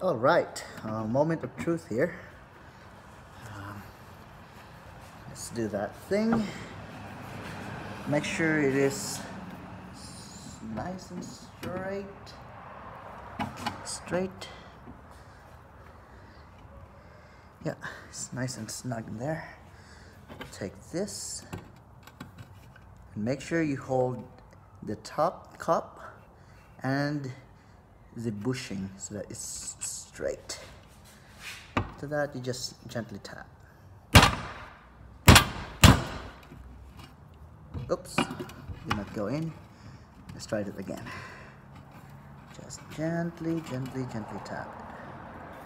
All right, moment of truth here. Let's do that thing. Make sure it is nice and straight. Yeah, it's nice and snug in there. Take this and make sure you hold the top cup and the bushing so that it's straight. After that, you just gently tap. Oops, did not go in. Let's try it again. Just gently tap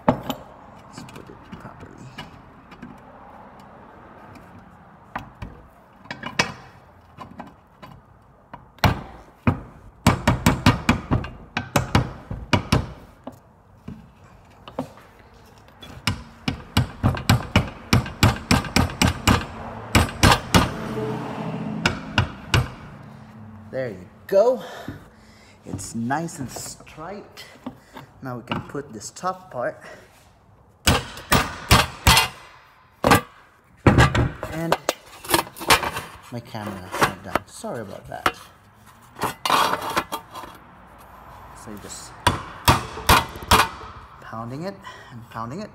it. Let's put it properly. There you go. It's nice and straight. Now we can put this top part. And my camera went down. Sorry about that. So you're just pounding it and pounding it.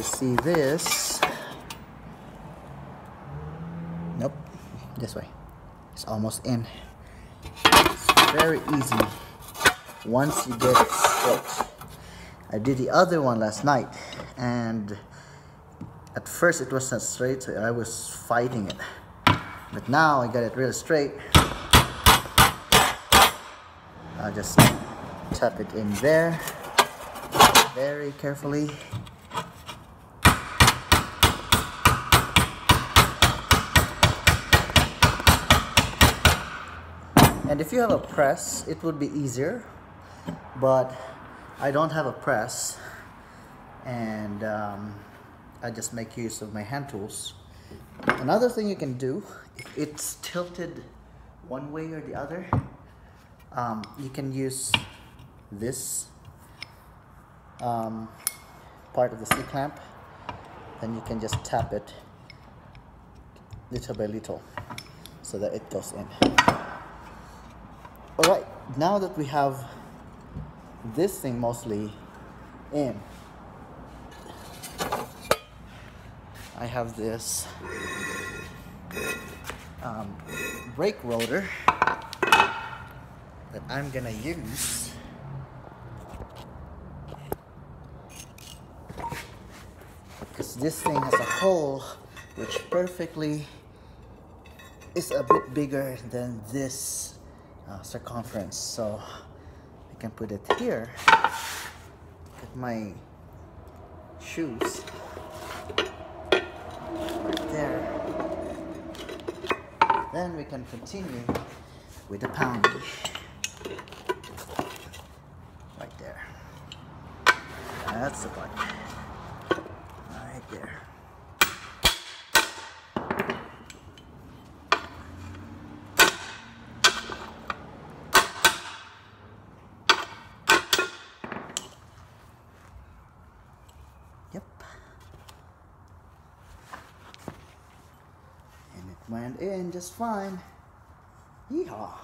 See this? Nope, this way. It's almost in. It's very easy once you get it straight. I did the other one last night, and at first it wasn't straight, so I was fighting it. But now I got it really straight. I'll just tap it in there very carefully. And if you have a press, it would be easier, but I don't have a press, and I just make use of my hand tools. Another thing you can do, if it's tilted one way or the other, you can use this part of the C-clamp, then you can just tap it little by little so that it goes in. Alright, now that we have this thing mostly in, I have this brake rotor that I'm gonna use because this thing has a hole which perfectly is a bit bigger than this circumference, so I can put it here. Put my shoes right there. Then we can continue with the pounding right there. That's the part right there. Yep. And it went in just fine. Yeehaw.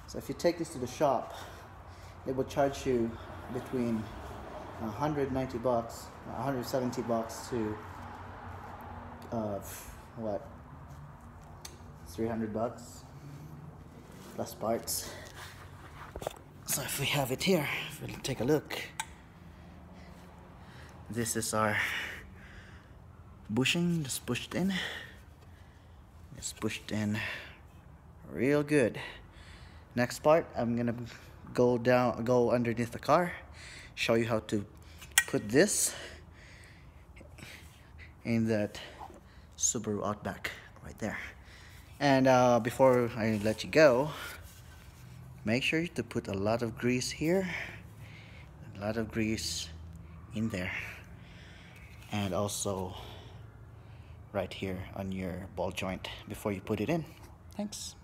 So if you take this to the shop, they will charge you between 190 bucks, 170 bucks to what? 300 bucks plus parts. So if we have it here, if we'll take a look, this is our bushing, just pushed in. It's pushed in real good. Next part, I'm gonna go underneath the car, show you how to put this in that Subaru Outback right there. And before I let you go, make sure to put a lot of grease here, a lot of grease in there. and also right here on your ball joint before you put it in. Thanks.